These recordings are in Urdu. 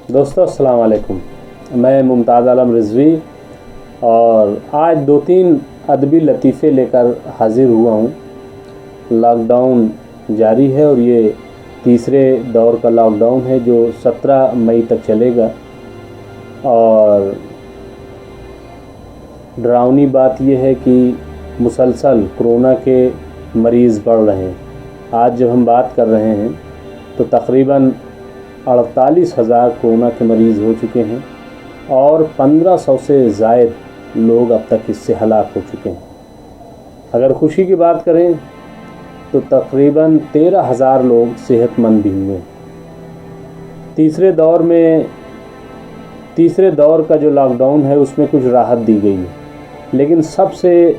دوستو السلام علیکم، میں ممتاز عالم رضوی اور آج 2-3 ادبی لطیفے لے کر حاضر ہوا ہوں۔ لاک ڈاؤن جاری ہے اور یہ تیسرے دور کا لاک ڈاؤن ہے جو 17 مئی تک چلے گا، اور ڈراؤنی بات یہ ہے کہ مسلسل کرونا کے مریض بڑھ رہے ہیں۔ آج جب ہم بات کر رہے ہیں تو تقریباً 48,000 کرونا کے مریض ہو چکے ہیں اور 1500 سے زائد لوگ اب تک اس سے ہلاک ہو چکے ہیں۔ اگر خوشی کی بات کریں تو تقریباً 13,000 لوگ صحت مند بھی ہوئے ہیں۔ تیسرے دور کا جو لاک ڈاؤن ہے اس میں کچھ راحت دی گئی ہے، لیکن سب سے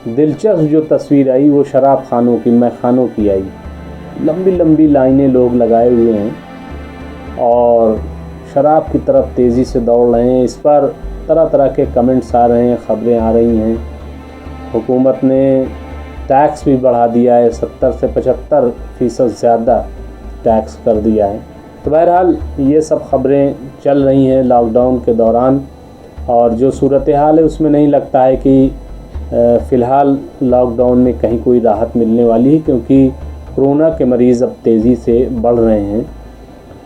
دلچسپ جو تصویر آئی وہ شراب خانوں کی، مے خانوں کی آئی۔ لمبی لمبی لائنیں لوگ لگائے ہوئے ہیں اور شراب کی طرف تیزی سے دوڑ رہے ہیں۔ اس پر طرح طرح کے کمنٹس آ رہے ہیں، خبریں آ رہی ہیں۔ حکومت نے ٹیکس بھی بڑھا دیا ہے، 70 سے 75% زیادہ ٹیکس کر دیا ہے۔ تو بہرحال یہ سب خبریں چل رہی ہیں لاک ڈاؤن کے دوران، اور جو صورتحال ہے اس میں نہیں لگتا ہے کہ فی الحال لاک ڈاؤن میں کہیں کوئی راحت ملنے والی ہے، کیونکہ کرونا کے مریض اب تیزی سے بڑھ رہے ہیں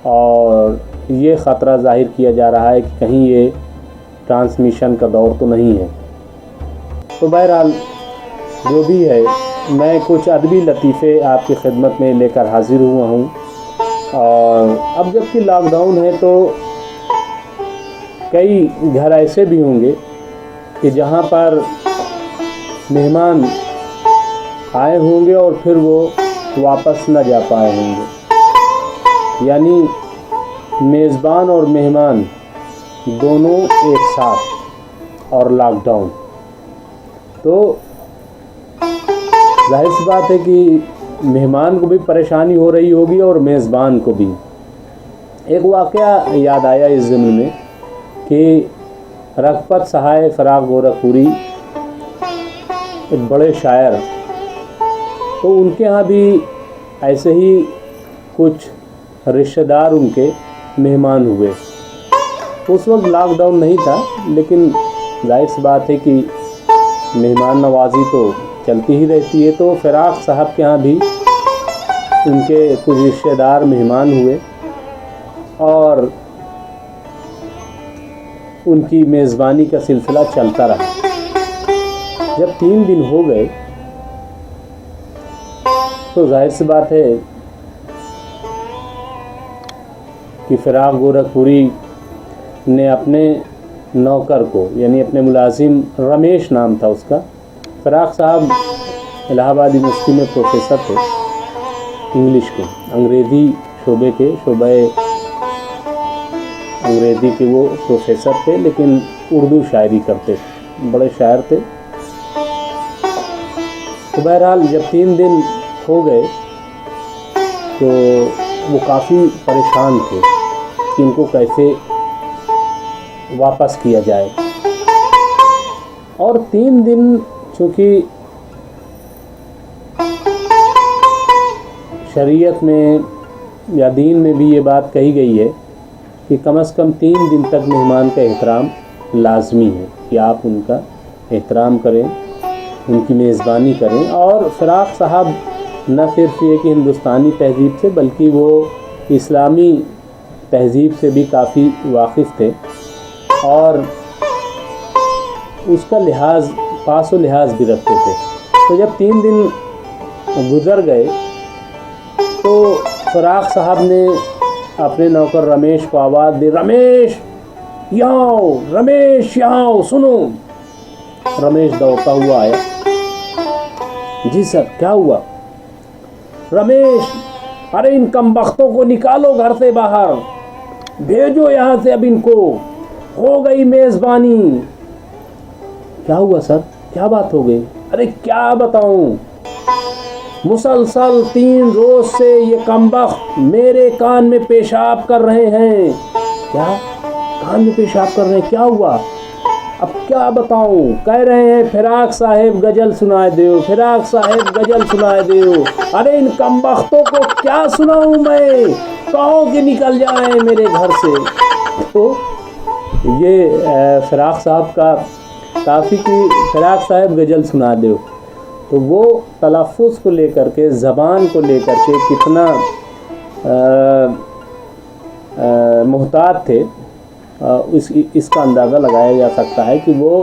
اور یہ خطرہ ظاہر کیا جا رہا ہے کہ کہیں یہ ٹرانسمیشن کا دور تو نہیں ہے۔ تو بہرحال جو بھی ہے، میں کچھ ادبی لطیفے آپ کی خدمت میں لے کر حاضر ہوا ہوں۔ اور اب جب کہ لاک ڈاؤن ہے تو کئی گھر ایسے بھی ہوں گے کہ جہاں پر مہمان آئے ہوں گے اور پھر وہ واپس نہ جا پائے ہوں گے، یعنی میزبان اور مہمان دونوں ایک ساتھ اور لاک ڈاؤن۔ تو ظاہر سی بات ہے کہ مہمان کو بھی پریشانی ہو رہی ہوگی اور میزبان کو بھی۔ ایک واقعہ یاد آیا اس ضمن میں کہ رغبت سہائے فراق گورکھپوری ایک بڑے شاعر، تو ان کے ہاں بھی ایسے ہی کچھ رشتہ دار ان کے مہمان ہوئے۔ اس وقت لاک ڈاؤن نہیں تھا، لیکن ظاہر سی بات ہے کہ مہمان نوازی تو چلتی ہی رہتی ہے۔ تو فراق صاحب کے ہاں بھی ان کے کچھ رشتہ دار مہمان ہوئے اور ان کی میزبانی کا سلسلہ چلتا رہا۔ جب 3 دن ہو گئے تو ظاہر سی بات ہے کہ فراق گورکھپوری نے اپنے نوکر کو، یعنی اپنے ملازم، رمیش نام تھا اس کا۔ فراق صاحب الہ آباد یونیورسٹی میں پروفیسر تھے، انگلش کے، انگریزی شعبہ انگریزی کے وہ پروفیسر تھے، لیکن اردو شاعری کرتے تھے، بڑے شاعر تھے۔ تو بہرحال جب 3 دن ہو گئے تو وہ کافی پریشان تھے کہ ان کو کیسے واپس کیا جائے۔ اور 3 دن چونکہ شریعت میں یا دین میں بھی یہ بات کہی گئی ہے کہ کم از کم 3 دن تک مہمان کا احترام لازمی ہے کہ آپ ان کا احترام کریں، ان کی میزبانی کریں۔ اور فراق صاحب نہ صرف یہ کہ ہندوستانی تہذیب سے بلکہ وہ اسلامی تہذیب سے بھی کافی واقف تھے اور اس کا پاس و لحاظ بھی رکھتے تھے۔ تو جب 3 دن گزر گئے تو فراق صاحب نے اپنے نوکر رمیش کو آواز دی، رمیش یاؤ سنو۔ رمیش دوڑتا ہوا آیا۔ جی سر، کیا ہوا؟ رمیش، ارے ان کمبختوں کو نکالو گھر سے باہر، بھیجو یہاں سے اب ان کو، ہو گئی میزبانی۔ کیا ہوا سر؟ کیا بات ہو گئی؟ ارے کیا بتاؤں، مسلسل 3 روز سے یہ کمبخت میرے کان میں پیشاب کر رہے ہیں۔ کیا کان میں پیشاب کر رہے ہیں؟ کیا ہوا؟ اب کیا بتاؤں، کہہ رہے ہیں فراق صاحب غزل سنائے دیو، فراق صاحب غزل سنائے دیو۔ ارے ان کمبختوں کو کیا سناؤں میں، کہو کہ نکل جائیں میرے گھر سے۔ تو یہ فراق صاحب کا کافی کی فراق صاحب غزل سنا دو، تو وہ تلفظ کو لے کر کے، زبان کو لے کر کے کتنا محتاط تھے، اس کا اندازہ لگایا جا سکتا ہے کہ وہ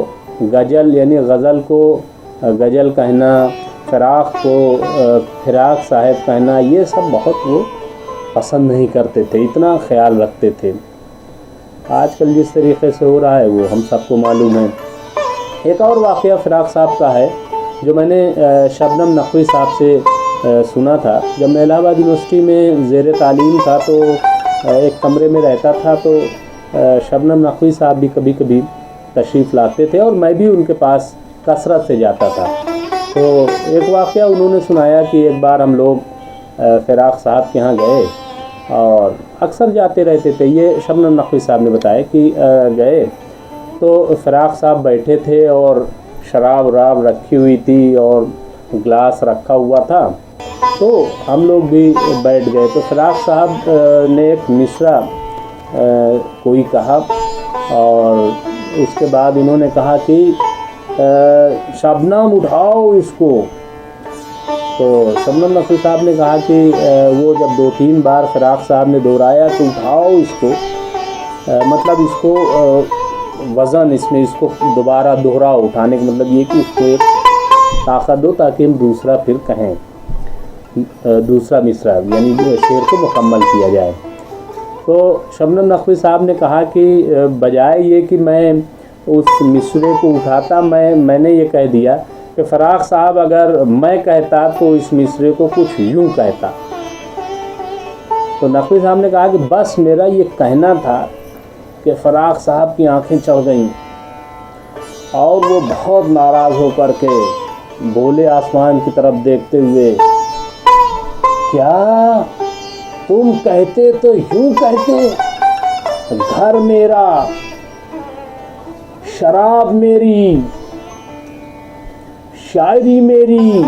غزل یعنی غزل کو غزل کہنا، فراق کو فراق صاحب کہنا، یہ سب بہت وہ پسند نہیں کرتے تھے، اتنا خیال رکھتے تھے۔ آج کل جس طریقے سے ہو رہا ہے وہ ہم سب کو معلوم ہے۔ ایک اور واقعہ فراق صاحب کا ہے جو میں نے شبنم نقوی صاحب سے سنا تھا۔ جب میں الہ آباد یونیورسٹی میں زیر تعلیم تھا تو ایک کمرے میں رہتا تھا، تو شبنم نقوی صاحب بھی کبھی کبھی تشریف لاتے تھے اور میں بھی ان کے پاس کثرت سے جاتا تھا۔ تو ایک واقعہ انہوں نے سنایا کہ ایک بار ہم لوگ فراق صاحب کے ہاں گئے اور اکثر جاتے رہتے تھے۔ یہ شبنم نقوی صاحب نے بتایا کہ گئے تو فراق صاحب بیٹھے تھے اور شراب وراب رکھی ہوئی تھی اور گلاس رکھا ہوا تھا، تو ہم لوگ بھی بیٹھ گئے۔ تو فراق صاحب نے ایک مصرع کوئی کہا اور اس کے بعد انہوں نے کہا کہ شبنم اٹھاؤ اس کو۔ تو شبنم نقوی صاحب نے کہا کہ وہ جب 2-3 بار فراق صاحب نے دہرایا تو اٹھاؤ اس کو، مطلب اس کو وزن اس میں اس کو دوبارہ دوہراؤ، اٹھانے کا مطلب یہ کہ اس کو ایک طاقت دو تاکہ ہم دوسرا پھر کہیں، دوسرا مصرع یعنی شعر کو مکمل کیا جائے۔ تو شبنم نقوی صاحب نے کہا کہ بجائے یہ کہ میں اس مصرعے کو اٹھاتا، میں نے یہ کہہ دیا کہ فراق صاحب اگر میں کہتا تو اس مصرعے کو کچھ یوں کہتا۔ تو نقوی صاحب نے کہا کہ بس میرا یہ کہنا تھا کہ فراق صاحب کی آنکھیں چڑھ گئیں اور وہ بہت ناراض ہو کر کے بولے آسمان کی طرف دیکھتے ہوئے، کیا تم کہتے تو یوں کہتے، گھر میرا، شراب میری، شاعری میری،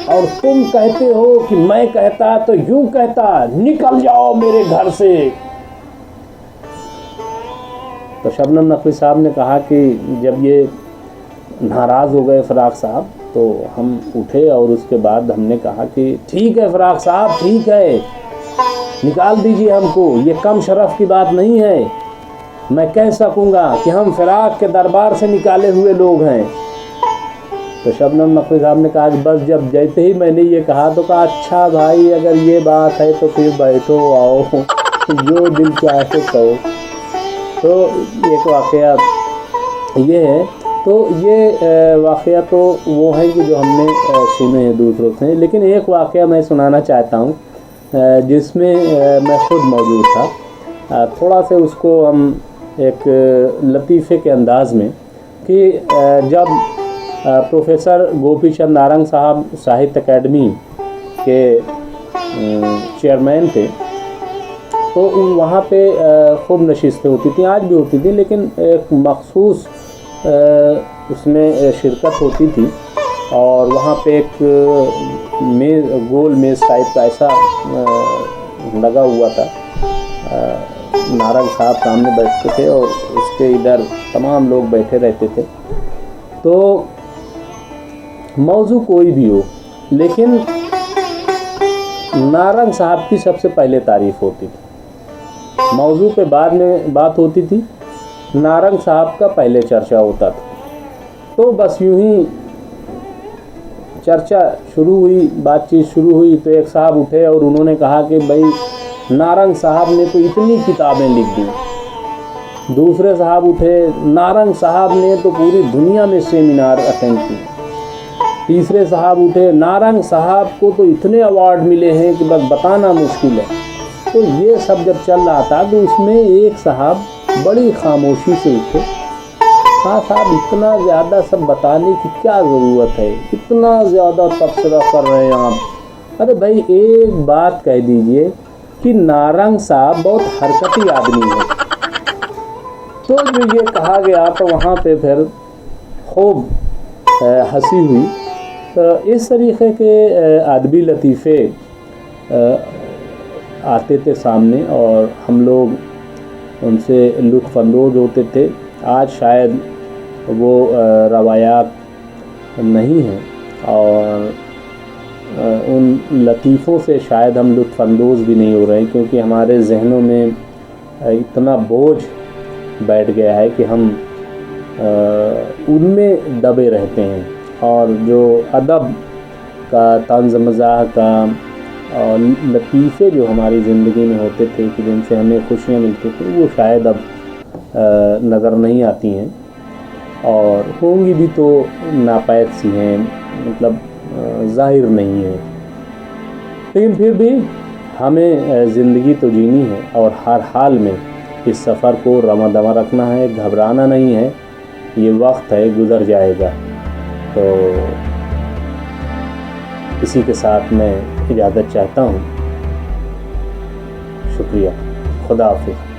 اور تم کہتے ہو کہ میں کہتا تو یوں کہتا، نکل جاؤ میرے گھر سے۔ تو شبنم نقوی صاحب نے کہا کہ جب یہ ناراض ہو گئے فراق صاحب تو ہم اٹھے اور اس کے بعد ہم نے کہا کہ ٹھیک ہے فراق صاحب، ٹھیک ہے، نکال دیجئے ہم کو، یہ کم شرف کی بات نہیں ہے، میں کہہ سکوں گا کہ ہم فراق کے دربار سے نکالے ہوئے لوگ ہیں۔ تو شبنم نقوی صاحب نے کہا کہ بس جب جیتے ہی میں نے یہ کہا تو کہا اچھا بھائی اگر یہ بات ہے تو پھر بیٹھو، آؤ، جو دل چاہے کہو۔ تو ایک واقعہ یہ ہے۔ تو یہ واقعہ تو وہ ہے کہ جو ہم نے سنے ہیں دوسروں سے، لیکن ایک واقعہ میں سنانا چاہتا ہوں جس میں میں خود موجود تھا، تھوڑا سے اس کو ہم ایک لطیفے کے انداز میں، کہ جب پروفیسر گوپی چند نارنگ صاحب ساہتیہ اکیڈمی کے چیئرمین تھے، تو وہاں پہ خوب نشستیں ہوتی تھیں، آج بھی ہوتی تھیں، لیکن ایک مخصوص اس میں شرکت ہوتی تھی اور وہاں پہ ایک میز، گول میز ٹائپ کا ایسا لگا ہوا تھا، نارنگ صاحب سامنے بیٹھتے تھے اور اس کے ادھر تمام لوگ بیٹھے رہتے تھے۔ تو موضوع کوئی بھی ہو لیکن نارنگ صاحب کی سب سے پہلے تعریف ہوتی تھی، موضوع پہ بعد میں بات ہوتی تھی، نارنگ صاحب کا پہلے چرچا ہوتا تھا۔ تو بس یوں ہی چرچا شروع ہوئی، بات چیت شروع ہوئی، تو ایک صاحب اٹھے اور انہوں نے کہا کہ بھائی نارنگ صاحب نے تو اتنی کتابیں لکھ دی۔ دوسرے صاحب اٹھے، نارنگ صاحب نے تو پوری دنیا میں سیمینار اٹینڈ کی۔ تیسرے صاحب اٹھے، نارنگ صاحب کو تو اتنے ایوارڈ ملے ہیں کہ بس بتانا مشکل ہے۔ تو یہ سب جب چل رہا تھا تو اس میں ایک صاحب بڑی خاموشی سے اٹھے، ہاں صاحب اتنا زیادہ سب بتانے کی کیا ضرورت ہے، اتنا زیادہ تبصرہ کر رہے ہیں آپ، ارے بھائی ایک بات کہہ دیجئے کہ نارنگ صاحب بہت حرکتی آدمی ہے۔ تو جو یہ کہا گیا تو وہاں پہ پھر خوب ہنسی ہوئی۔ تو اس طریقے کے ادبی لطیفے آتے تھے سامنے اور ہم لوگ ان سے لطف اندوز ہوتے تھے. آج شاید وہ روایات نہیں ہیں اور ان لطیفوں سے شاید ہم لطف اندوز بھی نہیں ہو رہے ہیں، کیونکہ ہمارے ذہنوں میں اتنا بوجھ بیٹھ گیا ہے کہ ہم ان میں دبے رہتے ہیں. اور جو ادب کا، طنز مزاح کا اور لطیفے جو ہماری زندگی میں ہوتے تھے کہ جن سے ہمیں خوشیاں ملتی تھیں، وہ شاید اب نظر نہیں آتی ہیں، اور ہوں گی بھی تو ناپید سی ہیں، مطلب ظاہر نہیں ہیں. لیکن پھر بھی ہمیں زندگی تو جینی ہے اور ہر حال میں اس سفر کو رواں دواں رکھنا ہے، گھبرانا نہیں ہے. یہ وقت ہے، گزر جائے گا. تو اسی کے ساتھ میں اجازت چاہتا ہوں. شکریہ. خدا حافظ.